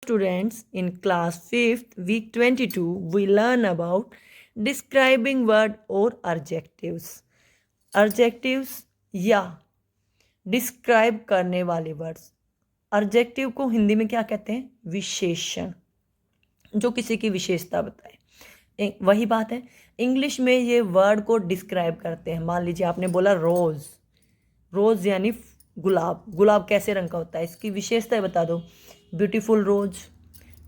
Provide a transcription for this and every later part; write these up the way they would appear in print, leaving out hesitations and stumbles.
students, in class 5th, week 22, we learn about describing word or adjectives. Adjectives या describe करने वाले words. Adjective को हिंदी में क्या कहते हैं? विशेषण, जो किसी की विशेषता बताए। वही बात है, इंग्लिश में ये वर्ड को डिस्क्राइब करते हैं। मान लीजिए आपने बोला रोज़, रोज़ यानी गुलाब। गुलाब कैसे रंग का होता है, इसकी विशेषता बता दो। ब्यूटीफुल रोज।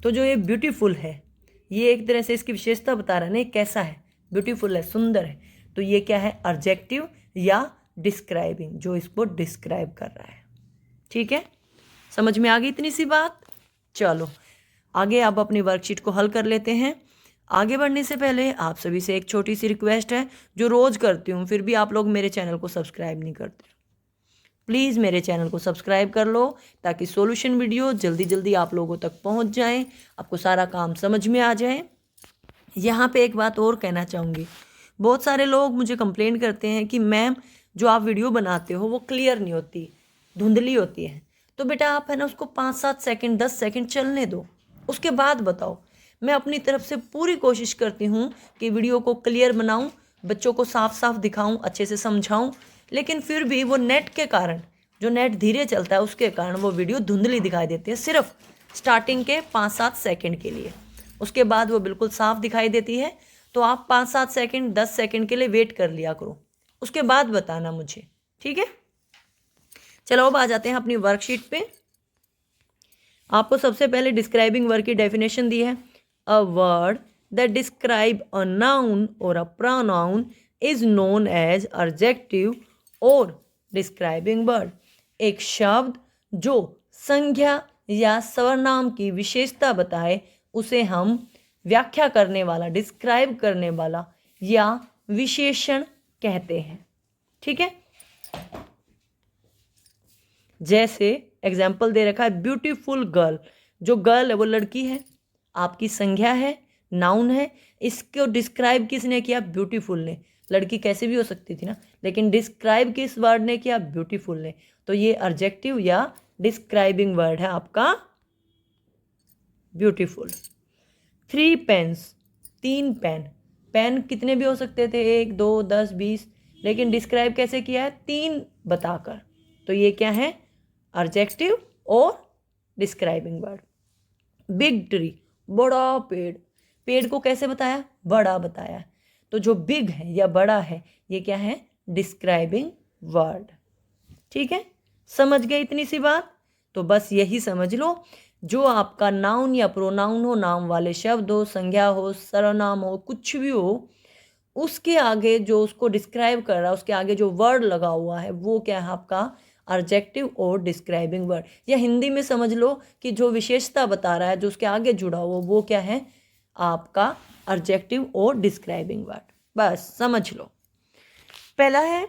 तो जो ये ब्यूटीफुल है, ये एक तरह से इसकी विशेषता बता रहा है ना, कैसा है, ब्यूटीफुल है, सुंदर है। तो ये क्या है? एडजेक्टिव या डिस्क्राइबिंग, जो इसको डिस्क्राइब कर रहा है। ठीक है, समझ में आ गई इतनी सी बात? चलो आगे अब अपनी वर्कशीट को हल कर लेते हैं। आगे बढ़ने से पहले आप सभी से एक छोटी सी रिक्वेस्ट है, जो रोज़ करती हूँ फिर भी आप लोग मेरे चैनल को सब्सक्राइब नहीं करते। प्लीज़ मेरे चैनल को सब्सक्राइब कर लो, ताकि सॉल्यूशन वीडियो जल्दी जल्दी आप लोगों तक पहुंच जाए, आपको सारा काम समझ में आ जाए। यहाँ पे एक बात और कहना चाहूँगी, बहुत सारे लोग मुझे कंप्लेंट करते हैं कि मैम जो आप वीडियो बनाते हो वो क्लियर नहीं होती, धुंधली होती है। तो बेटा आप है ना उसको 5-7 सेकेंड 10 सेकेंड चलने दो, उसके बाद बताओ। मैं अपनी तरफ से पूरी कोशिश करती हूँ कि वीडियो को क्लियर बनाऊँ, बच्चों को साफ साफ दिखाऊँ, अच्छे से समझाऊँ। लेकिन फिर भी वो नेट के कारण, जो नेट धीरे चलता है उसके कारण वो वीडियो धुंधली दिखाई देती है, सिर्फ स्टार्टिंग के 5-7 सेकेंड के लिए। उसके बाद वो बिल्कुल साफ दिखाई देती है। तो आप 5-7 सेकेंड 10 सेकेंड के लिए वेट कर लिया करो, उसके बाद बताना मुझे, ठीक है? चलो अब आ जाते हैं अपनी वर्कशीट पे। आपको सबसे पहले डिस्क्राइबिंग वर्ड की डेफिनेशन दी है। A word that describe a noun और a pronoun is known as adjective और डिस्क्राइबिंग वर्ड। एक शब्द जो संज्ञा या सर्वनाम की विशेषता बताए उसे हम व्याख्या करने वाला, डिस्क्राइब करने वाला या विशेषण कहते हैं। ठीक है, जैसे एग्जाम्पल दे रखा है, ब्यूटीफुल गर्ल। जो गर्ल है वो लड़की है, आपकी संज्ञा है, नाउन है। इसको डिस्क्राइब किसने किया? ब्यूटीफुल ने। लड़की कैसे भी हो सकती थी ना, लेकिन डिस्क्राइब किस वर्ड ने किया? ब्यूटीफुल ने। तो ये एडजेक्टिव या डिस्क्राइबिंग वर्ड है आपका ब्यूटीफुल। 3 pens, 3 pen. पेन कितने भी हो सकते थे, 1 2 10 20, लेकिन डिस्क्राइब कैसे किया है? 3 बताकर। तो ये क्या है? एडजेक्टिव और डिस्क्राइबिंग वर्ड। बिग ट्री, बड़ा पेड़। पेड़ को कैसे बताया? बड़ा बताया। तो जो बिग है या बड़ा है, ये क्या है? Describing word. ठीक है, समझ गए इतनी सी बात? तो बस यही समझ लो, जो आपका नाउन या प्रोनाउन हो, नाम वाले शब्द हो, संज्ञा हो, सर्वनाम हो, कुछ भी हो, उसके आगे जो उसको डिस्क्राइब कर रहा है, उसके आगे जो वर्ड लगा हुआ है, वो क्या है? आपका एडजेक्टिव और डिस्क्राइबिंग वर्ड। या हिंदी में समझ लो कि जो विशेषता बता रहा है, जो उसके आगे जुड़ा हुआ, वो क्या है? आपका एडजेक्टिव और डिस्क्राइबिंग वर्ड। बस समझ लो। पहला है,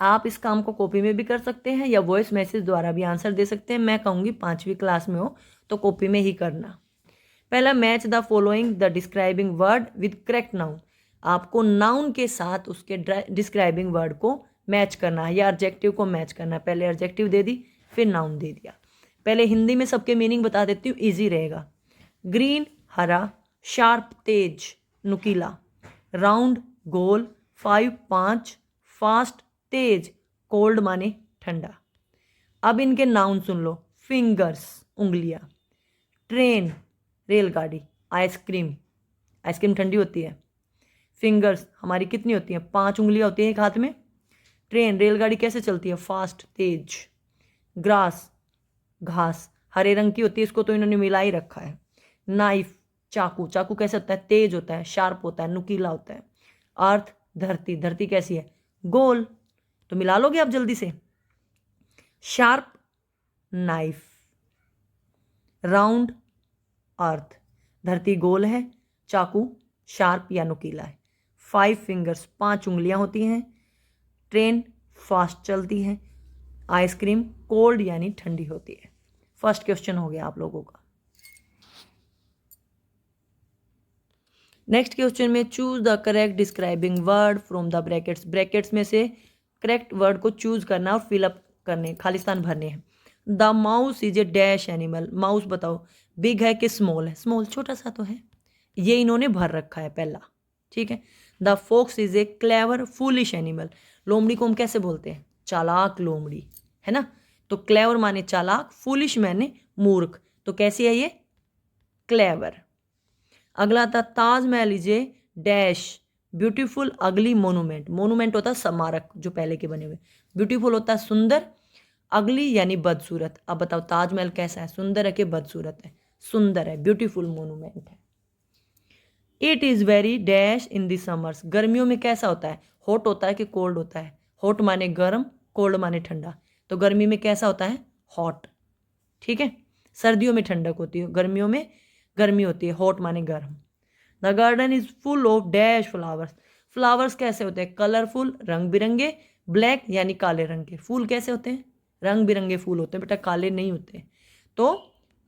आप इस काम को कॉपी में भी कर सकते हैं या वॉइस मैसेज द्वारा भी आंसर दे सकते हैं। मैं कहूँगी 5वीं क्लास में हो तो कॉपी में ही करना। पहला, match the following the describing word with correct noun. आपको नाउन के साथ उसके डिस्क्राइबिंग वर्ड को मैच करना है या एडजेक्टिव को मैच करना है। पहले एडजेक्टिव दे दी, फिर नाउन दे दिया। पहले हिंदी में सबके मीनिंग बता देती हूँ, ईजी रहेगा। ग्रीन हरा, शार्प तेज नुकीला, राउंड गोल, 5 5, फास्ट तेज, कोल्ड माने ठंडा। अब इनके नाउन सुन लो। फिंगर्स उंगलियां, ट्रेन रेलगाड़ी, आइसक्रीम आइसक्रीम ठंडी होती है। फिंगर्स हमारी कितनी होती हैं? 5 उंगलियां होती हैं एक हाथ में। ट्रेन रेलगाड़ी कैसे चलती है? फास्ट तेज। ग्रास घास हरे रंग की होती है, इसको तो इन्होंने मिला ही रखा है। नाइफ चाकू, चाकू कैसे होता है? तेज होता है, शार्प होता है, नुकीला होता है। अर्थ धरती, धरती कैसी है? गोल। तो मिला लोगे आप जल्दी से। शार्प नाइफ, राउंड अर्थ, धरती गोल है, चाकू शार्प या नुकीला है। 5 फिंगर्स 5 उंगलियां होती हैं। ट्रेन फास्ट चलती है। आइसक्रीम कोल्ड यानी ठंडी होती है। फर्स्ट क्वेश्चन हो गया आप लोगों का। नेक्स्ट क्वेश्चन में choose the correct describing word from the brackets. Brackets में से करेक्ट वर्ड को चूज करना और फिलअप करने, खालिस्तान भरने हैं। The mouse is A dash animal. Mouse बताओ बिग है कि स्मॉल है? स्मॉल, छोटा सा तो है। ये इन्होंने भर रखा है पहला, ठीक है। The fox is a clever foolish animal. लोमड़ी को हम कैसे बोलते हैं? चालाक लोमड़ी, है ना। तो क्लेवर माने चालाक, फूलिश माने मूर्ख, तो कैसी है ये? क्लेवर। अगला था Taj Mahal is a dash beautiful अगली मोनूमेंट। मोनूमेंट होता है स्मारक जो पहले के बने हुए। ब्यूटीफुल होता है सुंदर, अगली यानी बदसूरत। अब बताओ ताजमहल कैसा है? सुंदर है कि बदसूरत है? सुंदर है, ब्यूटीफुल मोनूमेंट है। It is very dash in the summers. गर्मियों में कैसा होता है? हॉट होता है कि कोल्ड होता है? हॉट माने गर्म, कोल्ड माने ठंडा, तो गर्मी में कैसा होता है? हॉट, ठीक है। सर्दियों में ठंडक होती है, गर्मियों में गर्मी होती है। हॉट माने गर्म। The garden is full of dash flowers. Flowers कैसे होते हैं? कलरफुल, रंग बिरंगे। ब्लैक यानी काले रंग के। फूल कैसे होते हैं? रंग बिरंगे फूल होते हैं बेटा, काले नहीं होते। तो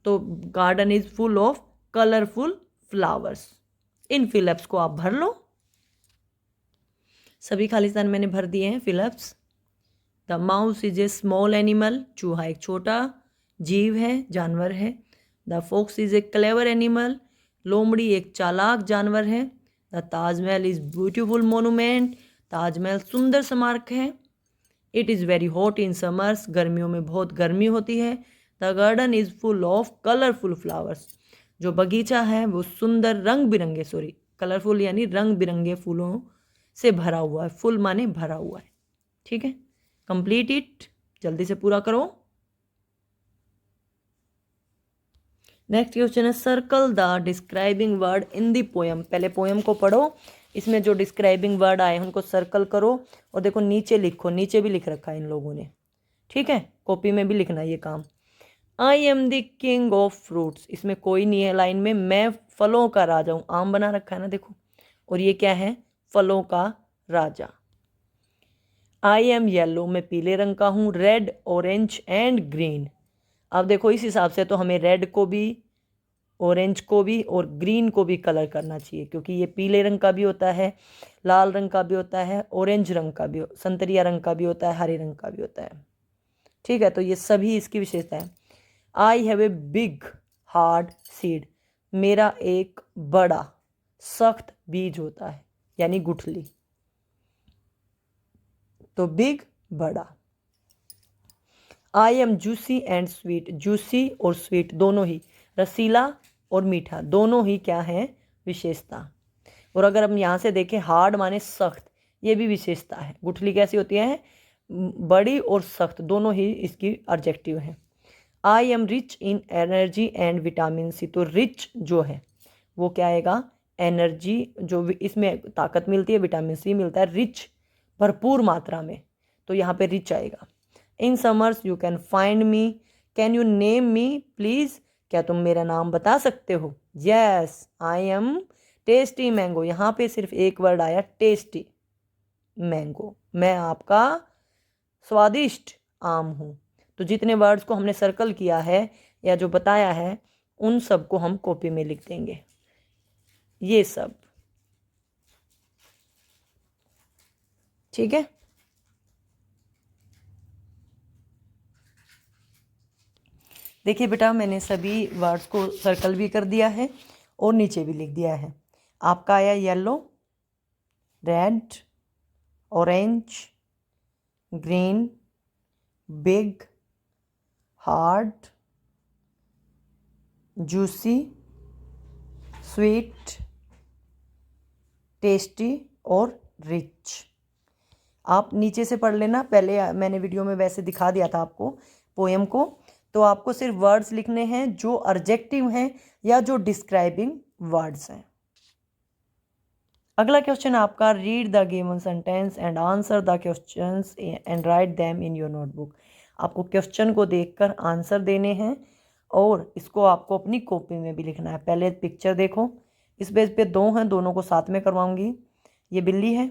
तो garden is full of colourful flowers. In fill-ups को आप भर लो। सभी खालिस्तान मैंने भर दिए हैं fill ups. The mouse is a small animal. चूहा एक छोटा जीव है, जानवर है। The fox is a clever animal. लोमड़ी एक चालाक जानवर है। The Taj Mahal is beautiful monument. Taj Mahal सुंदर स्मारक है। It is very hot in summers. गर्मियों में बहुत गर्मी होती है। The garden is full of colourful flowers. जो बगीचा है वो सुंदर रंग बिरंगे, सॉरी कलरफुल यानी रंग बिरंगे फूलों से भरा हुआ है। फुल माने भरा हुआ है, ठीक है। कंप्लीट इट, जल्दी से पूरा करो। नेक्स्ट क्वेश्चन है circle the describing word in the poem. पहले पोएम को पढ़ो, इसमें जो डिस्क्राइबिंग वर्ड आए उनको सर्कल करो और देखो नीचे लिखो। नीचे भी लिख रखा है इन लोगों ने, ठीक है। कॉपी में भी लिखना ये काम। I am the king of fruits. इसमें कोई नहीं है लाइन में, मैं फलों का राजा हूँ। आम बना रखा है ना देखो, और ये क्या है? फलों का राजा। आई एम येलो, मैं पीले रंग का हूँ। Red, orange and green. अब देखो इस हिसाब से तो हमें रेड को भी, ऑरेंज को भी और ग्रीन को भी कलर करना चाहिए, क्योंकि ये पीले रंग का भी होता है, लाल रंग का भी होता है, ऑरेंज रंग का भी, संतरिया रंग का भी होता है, हरे रंग का भी होता है, ठीक है। तो ये सभी इसकी विशेषता है। I have a big hard seed. मेरा एक बड़ा सख्त बीज होता है, यानी गुठली। तो बिग, बड़ा। I am juicy and sweet. Juicy और स्वीट दोनों ही, रसीला और मीठा दोनों ही क्या है? विशेषता। और अगर हम यहाँ से देखें हार्ड माने सख्त, ये भी विशेषता है। गुठली कैसी होती है? बड़ी और सख्त, दोनों ही इसकी एडजेक्टिव है। I am rich in energy and vitamin C. तो रिच जो है वो क्या आएगा? एनर्जी, जो इसमें ताकत मिलती है, विटामिन सी मिलता है, रिच भरपूर मात्रा में, तो यहाँ पे रिच आएगा। In summers you can find me. Can you name me please. क्या तुम मेरा नाम बता सकते हो? Yes, I am tasty mango. यहाँ पे सिर्फ एक वर्ड आया, टेस्टी मैंगो। मैं आपका स्वादिष्ट आम हूँ। तो जितने वर्ड्स को हमने सर्कल किया है या जो बताया है उन सब को हम कॉपी में लिख देंगे, ये सब, ठीक है। देखिए बेटा मैंने सभी वर्ड्स को सर्कल भी कर दिया है और नीचे भी लिख दिया है। आपका आया yellow, red, orange, green, big, hard, juicy, sweet, tasty और रिच। आप नीचे से पढ़ लेना, पहले मैंने वीडियो में वैसे दिखा दिया था आपको पोएम को। तो आपको सिर्फ वर्ड्स लिखने हैं जो एडजेक्टिव हैं या जो डिस्क्राइबिंग वर्ड्स हैं। अगला क्वेश्चन आपका, read the given sentence and answer the questions and write them in your notebook. आपको क्वेश्चन को देखकर आंसर देने हैं और इसको आपको अपनी कॉपी में भी लिखना है। पहले पिक्चर देखो, इस पेज पे दो हैं, दोनों को साथ में करवाऊंगी। ये बिल्ली है।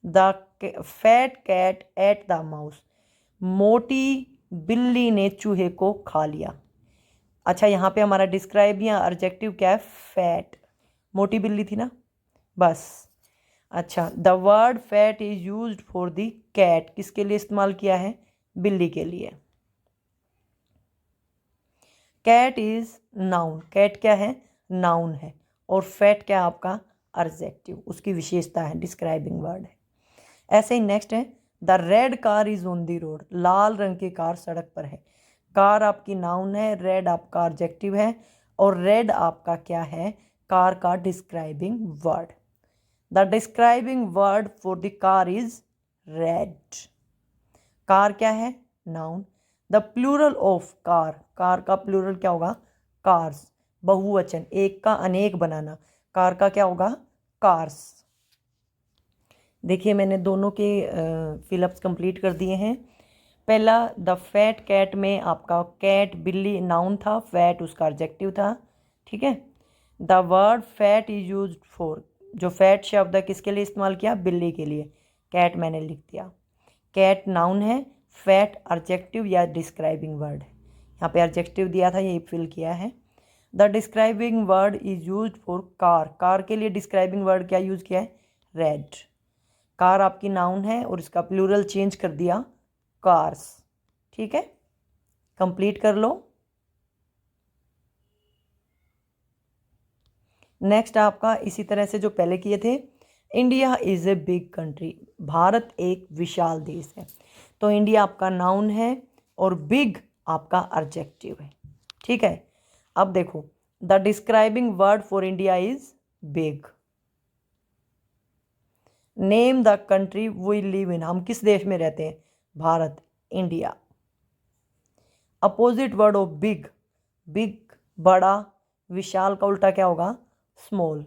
The fat cat ate the mouse. मोटी बिल्ली ने चूहे को खा लिया। अच्छा, यहाँ पे हमारा डिस्क्राइब या एडजेक्टिव क्या है? फैट। मोटी बिल्ली थी ना, बस। अच्छा, the word fat is used for the cat. किसके लिए इस्तेमाल किया है? बिल्ली के लिए। कैट इज नाउन, कैट क्या है, नाउन है, और फैट क्या है आपका, एडजेक्टिव, उसकी विशेषता है, डिस्क्राइबिंग वर्ड है। ऐसे ही नेक्स्ट है, the red car is on the road, लाल रंग की कार सड़क पर है। कार आपकी नाउन है, रेड आपका एडजेक्टिव है, और रेड आपका क्या है, कार का describing word. The describing word for the car is red. Car क्या है, noun. The plural of car, car का प्लूरल क्या होगा, कार्स, बहुवचन, एक का अनेक बनाना, कार का क्या होगा, कार्स। देखिए मैंने दोनों के फिलअप्स कंप्लीट कर दिए हैं। पहला, द फैट कैट में आपका कैट बिल्ली नाउन था, फैट उसका एडजेक्टिव था, ठीक है। The word fat is use for, जो फैट शब्द है किसके लिए इस्तेमाल किया, बिल्ली के लिए, कैट मैंने लिख दिया। कैट नाउन है, फैट एडजेक्टिव या डिस्क्राइबिंग वर्ड है, यहाँ पे एडजेक्टिव दिया था, ये फिल किया है। The describing word is use for car, car के लिए डिस्क्राइबिंग वर्ड क्या यूज किया है, रेड। कार आपकी नाउन है और इसका प्लूरल चेंज कर दिया, कार्स, ठीक है। कंप्लीट कर लो। नेक्स्ट आपका इसी तरह से जो पहले किए थे, India is a big country, Bharat एक विशाल देश है। तो इंडिया आपका नाउन है और बिग आपका एडजेक्टिव है, ठीक है। अब देखो, the describing word for India is big. Name the country we live in, हम किस देश में रहते हैं, भारत, India. Opposite word of big, big बड़ा, विशाल का उल्टा क्या होगा, स्मॉल।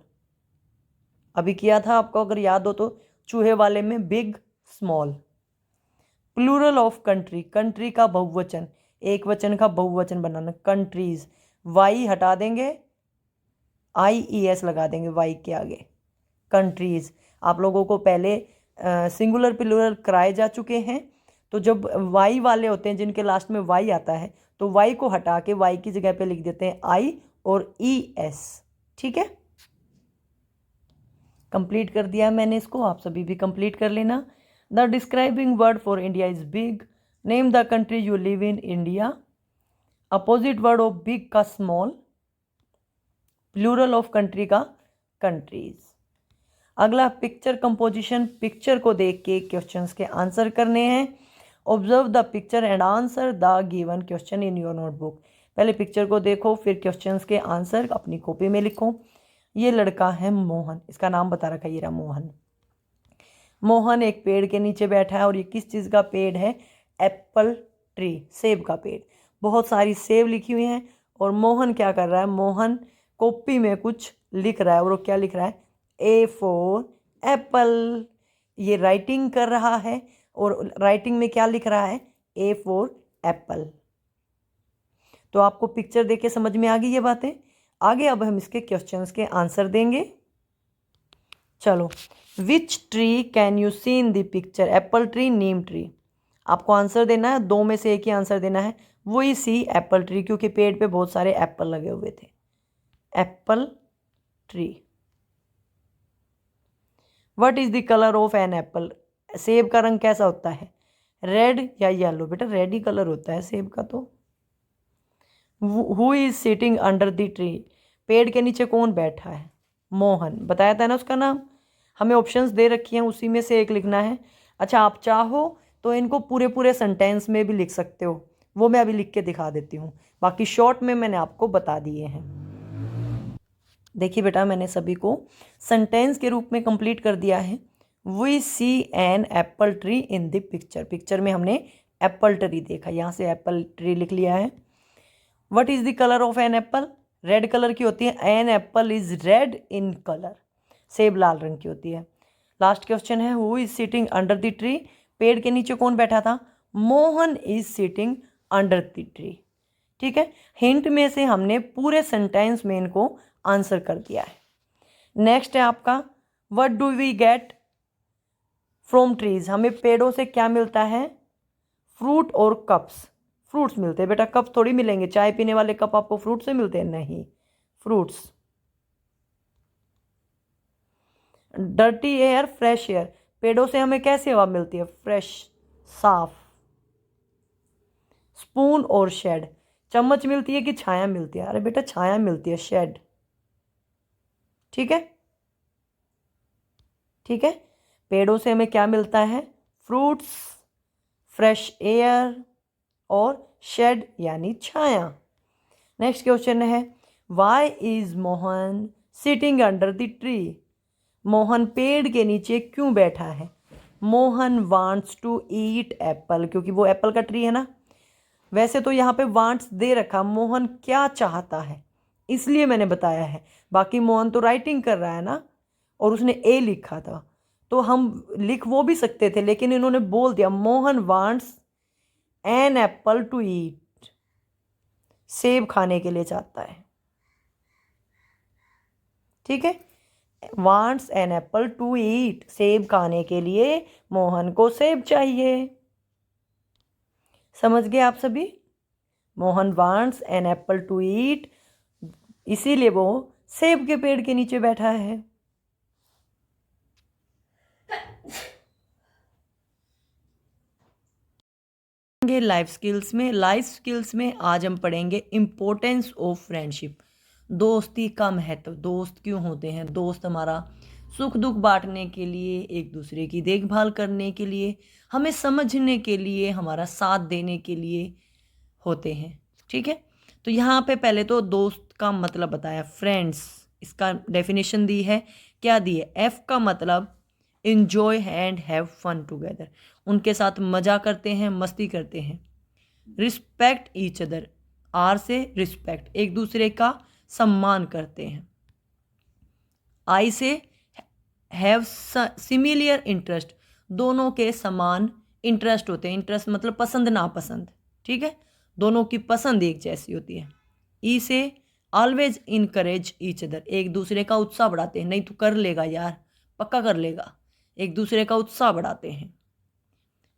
अभी किया था आपको अगर याद हो तो, चूहे वाले में big small. Plural of country, country का बहुवचन, एक वचन का बहुवचन बनाना, कंट्रीज, वाई हटा देंगे, IES लगा देंगे वाई के आगे, कंट्रीज। आप लोगों को पहले सिंगुलर प्लूरल कराए जा चुके हैं, तो जब वाई वाले होते हैं जिनके लास्ट में वाई आता है, तो वाई को हटा के वाई की जगह पे लिख देते हैं I और ES, ठीक है। कंप्लीट कर दिया मैंने इसको, आप सभी भी कंप्लीट कर लेना। The describing word for India is big. Name the country you live in, India. Opposite word of big का स्मॉल, प्लूरल ऑफ कंट्री का कंट्रीज। अगला पिक्चर कंपोजिशन, पिक्चर को देख के क्वेश्चंस के आंसर करने हैं। Observe the picture and answer the given question in your notebook. पहले पिक्चर को देखो, फिर क्वेश्चंस के आंसर अपनी कॉपी में लिखो। ये लड़का है मोहन, इसका नाम बता रखा है, ये रहा मोहन। मोहन एक पेड़ के नीचे बैठा है, और ये किस चीज़ का पेड़ है, एप्पल ट्री, सेब का पेड़। बहुत सारी सेब लिखी हुई हैं, और मोहन क्या कर रहा है, मोहन कॉपी में कुछ लिख रहा है, और वो क्या लिख रहा है, A फॉर एप्पल। ये राइटिंग कर रहा है, और राइटिंग में क्या लिख रहा है, A फॉर एप्पल। तो आपको पिक्चर देख के समझ में आ गई ये बातें। आगे अब हम इसके क्वेश्चंस के आंसर देंगे। चलो, which tree can you see in the picture, apple tree, neem tree. आपको आंसर देना है, दो में से एक ही आंसर देना है। वही सी एप्पल ट्री, क्योंकि पेड़ पे बहुत सारे एप्पल लगे हुए थे, apple tree. What is the colour of an apple, सेब का रंग कैसा होता है, रेड या येलो, बेटा रेड ही कलर होता है सेब का। तो who is sitting under the tree, पेड़ के नीचे कौन बैठा है, मोहन, बताया था ना उसका नाम। हमें ऑप्शंस दे रखी हैं, उसी में से एक लिखना है। अच्छा, आप चाहो तो इनको पूरे पूरे सेंटेंस में भी लिख सकते हो, वो मैं अभी लिख के दिखा देती हूँ, बाकी शॉर्ट में मैंने आपको बता दिए हैं। देखिए बेटा, मैंने सभी को सेंटेंस के रूप में कंप्लीट कर दिया है। We see an apple tree in the picture, picture में हमने एप्पल ट्री देखा, यहाँ से एप्पल ट्री लिख लिया है। What is the colour of an apple, red colour की होती है, an apple is red in colour, सेब लाल रंग की होती है। लास्ट क्वेश्चन है, who is sitting under the tree, पेड़ के नीचे कौन बैठा था, Mohan is sitting under the tree, ठीक है। हिंट में से हमने पूरे सेंटेंस में इनको आंसर कर दिया है। नेक्स्ट है आपका, what do we get from trees, हमें पेड़ों से क्या मिलता है, फ्रूट और कप्स, फ्रूट्स मिलते हैं बेटा, कप थोड़ी मिलेंगे, चाय पीने वाले कप आपको फ्रूट से मिलते हैं, नहीं, fruits. Dirty air fresh air, पेड़ों से हमें कैसी हवा मिलती है, फ्रेश, साफ। स्पून और शेड, चम्मच मिलती है कि छाया मिलती है? अरे बेटा छाया मिलती है, शेड। ठीक है, ठीक है। पेड़ों से हमें क्या मिलता है? फ्रूट्स, फ्रेश एयर और शेड यानी छाया। नेक्स्ट क्वेश्चन है, why is Mohan sitting under the tree? Mohan पेड़ के नीचे क्यों बैठा है? Mohan wants to eat apple, क्योंकि वो एप्पल का ट्री है ना। वैसे तो यहाँ पे वांट्स दे रखा, मोहन क्या चाहता है इसलिए मैंने बताया है। बाकी मोहन तो राइटिंग कर रहा है ना, और उसने ए लिखा था, तो हम लिख वो भी सकते थे, लेकिन इन्होंने बोल दिया Mohan wants an apple to eat, सेब खाने के लिए चाहता है। ठीक है, wants an apple to eat, सेब खाने के लिए मोहन को सेब चाहिए। समझ गए आप सभी? Mohan wants an apple to eat, इसीलिए वो सेब के पेड़ के नीचे बैठा है। लाइफ स्किल्स में आज हम पढ़ेंगे इम्पोर्टेंस ऑफ फ्रेंडशिप। दोस्ती का महत्व। दोस्त क्यों होते हैं? दोस्त हमारा सुख दुख बांटने के लिए, एक दूसरे की देखभाल करने के लिए, हमें समझने के लिए, हमारा साथ देने के लिए होते हैं। ठीक है, तो यहाँ पे पहले तो दोस्त का मतलब बताया, फ्रेंड्स, इसका डेफिनेशन दी है। क्या दी है? एफ का मतलब enjoy and have fun together, उनके साथ मजा करते हैं, मस्ती करते हैं। रिस्पेक्ट ईच अदर, आर से रिस्पेक्ट, एक दूसरे का सम्मान करते हैं। आई से हैव सिमिलियर इंटरेस्ट, दोनों के समान इंटरेस्ट होते हैं। इंटरेस्ट मतलब पसंद नापसंद। ठीक है, दोनों की पसंद एक जैसी होती है। ई से ऑलवेज इनकरेज ईच अदर, एक दूसरे का उत्साह बढ़ाते हैं। नहीं तो कर लेगा यार, पक्का कर लेगा, एक दूसरे का उत्साह बढ़ाते हैं।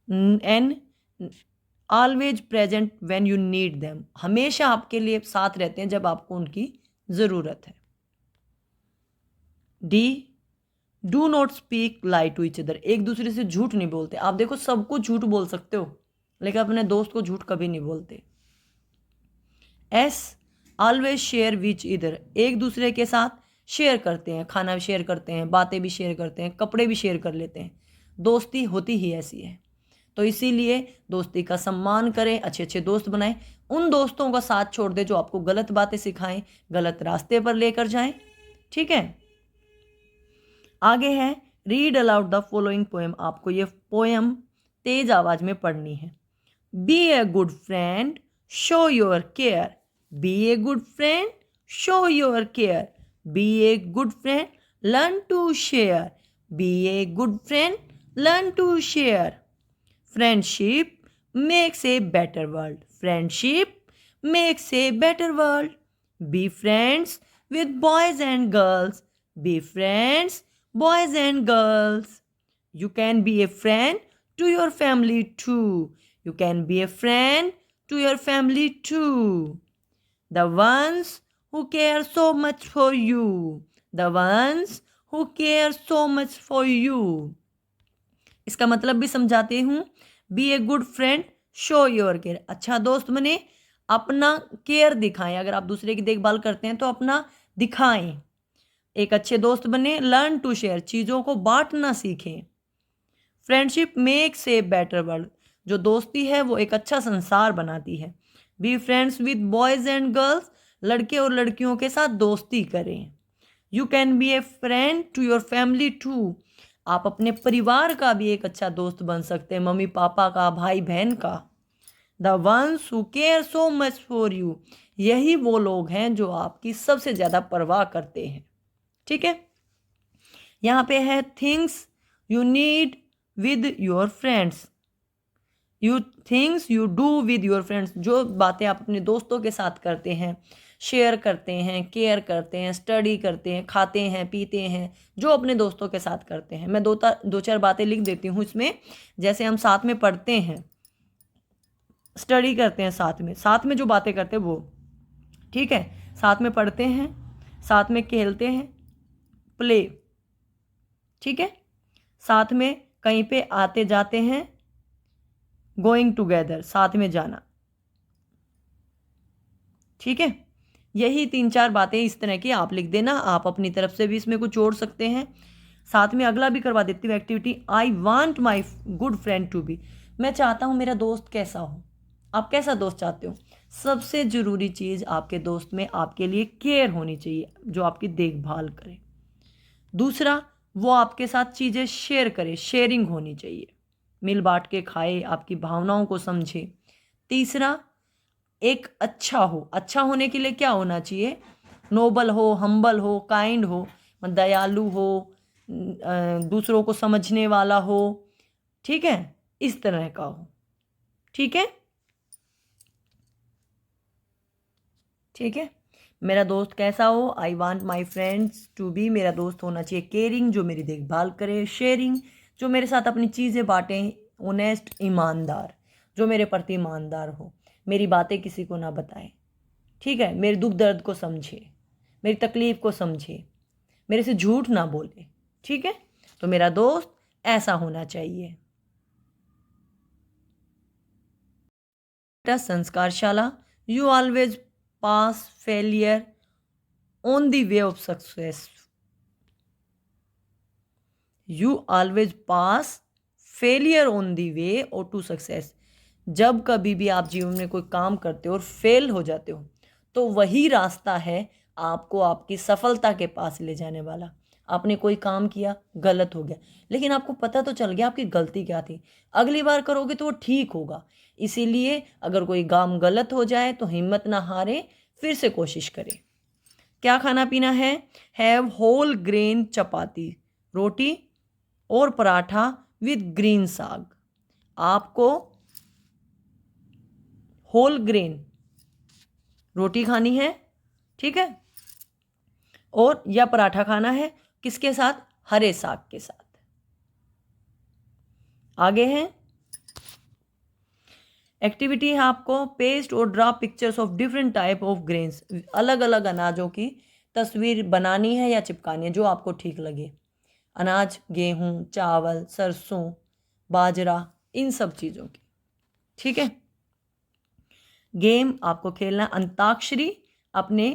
N always present when you need them, हमेशा आपके लिए साथ रहते हैं जब आपको उनकी ज़रूरत है। D do not speak lie to each other, एक दूसरे से झूठ नहीं बोलते। आप देखो सबको झूठ बोल सकते हो, लेकिन अपने दोस्त को झूठ कभी नहीं बोलते। एस ऑलवेज शेयर विच इधर, एक दूसरे के साथ शेयर करते हैं, खाना भी शेयर करते हैं, बातें भी शेयर करते हैं, कपड़े भी शेयर कर लेते हैं। दोस्ती होती ही ऐसी है, तो इसीलिए दोस्ती का सम्मान करें, अच्छे अच्छे दोस्त बनाएं। उन दोस्तों का साथ छोड़ दें जो आपको गलत बातें सिखाएं, गलत रास्ते पर लेकर जाएं। ठीक है, आगे है read aloud the following poem, आपको ये पोएम तेज आवाज में पढ़नी है। Be a good friend, show your care, be a good friend, show your care, be a good friend, learn to share, be a good friend, learn to share. Friendship makes a better world, friendship makes a better world. Be friends with boys and girls, be friends boys and girls. You can be a friend to your family too, you can be a friend to your family too. The ones who care so much for you, the ones who care so much for you. इसका मतलब भी समझाती हूँ। Be a good friend, show your care, अच्छा दोस्त बने, अपना care दिखाएं। अगर आप दूसरे की देखभाल करते हैं तो अपना दिखाएं। एक अच्छे दोस्त बने, लर्न टू शेयर, चीज़ों को बांटना सीखें। Friendship makes a better world, जो दोस्ती है वो एक अच्छा संसार बनाती है। Be friends with boys and girls, लड़के और लड़कियों के साथ दोस्ती करें। You can be a friend to your family too, आप अपने परिवार का भी एक अच्छा दोस्त बन सकते हैं, मम्मी पापा का, भाई बहन का। The ones who care so much for you, यही वो लोग हैं जो आपकी सबसे ज़्यादा परवाह करते हैं। ठीक है, यहाँ पे है things you need with your friends, you things you do with your friends, जो बातें आप अपने दोस्तों के साथ करते हैं, शेयर करते हैं, केयर करते हैं, स्टडी करते हैं, खाते हैं, पीते हैं, जो अपने दोस्तों के साथ करते हैं। मैं दो चार बातें लिख देती हूँ इसमें। जैसे हम साथ में पढ़ते हैं, स्टडी करते हैं, साथ में जो बातें करते हैं वो, ठीक है, साथ में पढ़ते हैं, साथ में खेलते हैं, प्ले, ठीक है, साथ में कहीं पे आते जाते हैं, गोइंग टुगेदर, साथ में जाना। ठीक है, यही 3-4 बातें इस तरह की आप लिख देना। आप अपनी तरफ से भी इसमें कुछ जोड़ सकते हैं। साथ में अगला भी करवा देती हूँ activity, I want my good friend to be. मैं चाहता हूँ मेरा दोस्त कैसा हो। आप कैसा दोस्त चाहते हो? सबसे ज़रूरी चीज़ आपके दोस्त में आपके लिए केयर होनी चाहिए, जो आपकी देखभाल करे। दूसरा, वो आपके साथ चीज़ें शेयर करे, शेयरिंग होनी चाहिए, मिल बांट के खाए, आपकी भावनाओं को समझे। तीसरा, एक अच्छा हो। अच्छा होने के लिए क्या होना चाहिए? नोबल हो, हम्बल हो, काइंड हो, दयालु हो, दूसरों को समझने वाला हो, ठीक है, इस तरह का हो। ठीक है, ठीक है। मेरा दोस्त कैसा हो? I want my friends to be, मेरा दोस्त होना चाहिए केयरिंग, जो मेरी देखभाल करे, शेयरिंग, जो मेरे साथ अपनी चीज़ें बांटे, ऑनेस्ट, ईमानदार, जो मेरे प्रति ईमानदार हो, मेरी बातें किसी को ना बताए, ठीक है, मेरे दुख दर्द को समझे, मेरी तकलीफ़ को समझे, मेरे से झूठ ना बोले। ठीक है, तो मेरा दोस्त ऐसा होना चाहिए। संस्कारशाला, you always pass failure on the way of success. You always pass failure on the way और टू सक्सेस। जब कभी भी आप जीवन में कोई काम करते हो और फेल हो जाते हो, तो वही रास्ता है आपको आपकी सफलता के पास ले जाने वाला। आपने कोई काम किया, गलत हो गया, लेकिन आपको पता तो चल गया आपकी गलती क्या थी। अगली बार करोगे तो वो ठीक होगा। इसीलिए अगर कोई काम गलत हो जाए तो हिम्मत ना हारे, फिर से कोशिश करें। क्या खाना पीना है? हैव होल ग्रेन चपाती, रोटी और पराठा विद ग्रीन साग। आपको होल ग्रेन रोटी खानी है, ठीक है, और या पराठा खाना है, किसके साथ? हरे साग के साथ। आगे हैं एक्टिविटी है आपको, पेस्ट और draw pictures of different type of grains. अलग अलग अनाजों की तस्वीर बनानी है या चिपकानी है, जो आपको ठीक लगे। अनाज, गेहूं, चावल, सरसों, बाजरा, इन सब चीज़ों की। ठीक है, गेम आपको खेलना अंताक्षरी, अपने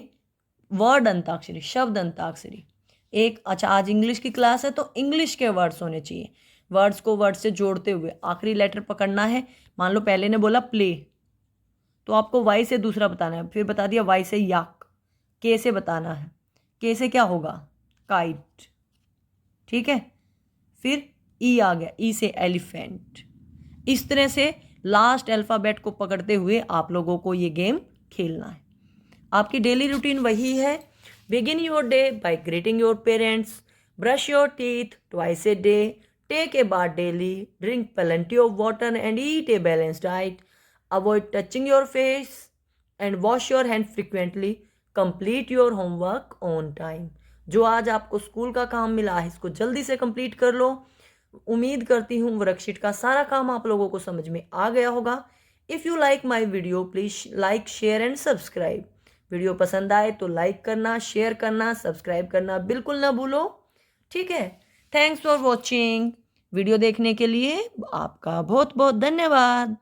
वर्ड अंताक्षरी, शब्द अंताक्षरी। एक, अच्छा आज इंग्लिश की क्लास है तो इंग्लिश के वर्ड्स होने चाहिए। वर्ड्स को वर्ड से जोड़ते हुए आखिरी लेटर पकड़ना है। मान लो पहले ने बोला प्ले, तो आपको वाई से दूसरा बताना है, फिर बता दिया वाई से याक, के से बताना है, के से क्या होगा? काइट, ठीक है, फिर ई आ गया, ई से एलिफेंट। इस तरह से लास्ट अल्फ़ाबेट को पकड़ते हुए आप लोगों को ये गेम खेलना है। आपकी डेली रूटीन वही है, begin your day by greeting your parents, brush your teeth twice a day, take a bath daily, drink plenty of water and eat a balanced diet, avoid touching your face and wash your hand frequently, complete your homework on time। जो आज आपको school का काम मिला है, इसको जल्दी से कंप्लीट कर लो। उम्मीद करती हूँ वर्कशीट का सारा काम आप लोगों को समझ में आ गया होगा। If you like my video please like, share and subscribe. Video पसंद आए तो लाइक करना, शेयर करना, सब्सक्राइब करना बिल्कुल ना भूलो। ठीक है, थैंक्स फॉर वॉचिंग। वीडियो देखने के लिए आपका बहुत बहुत धन्यवाद।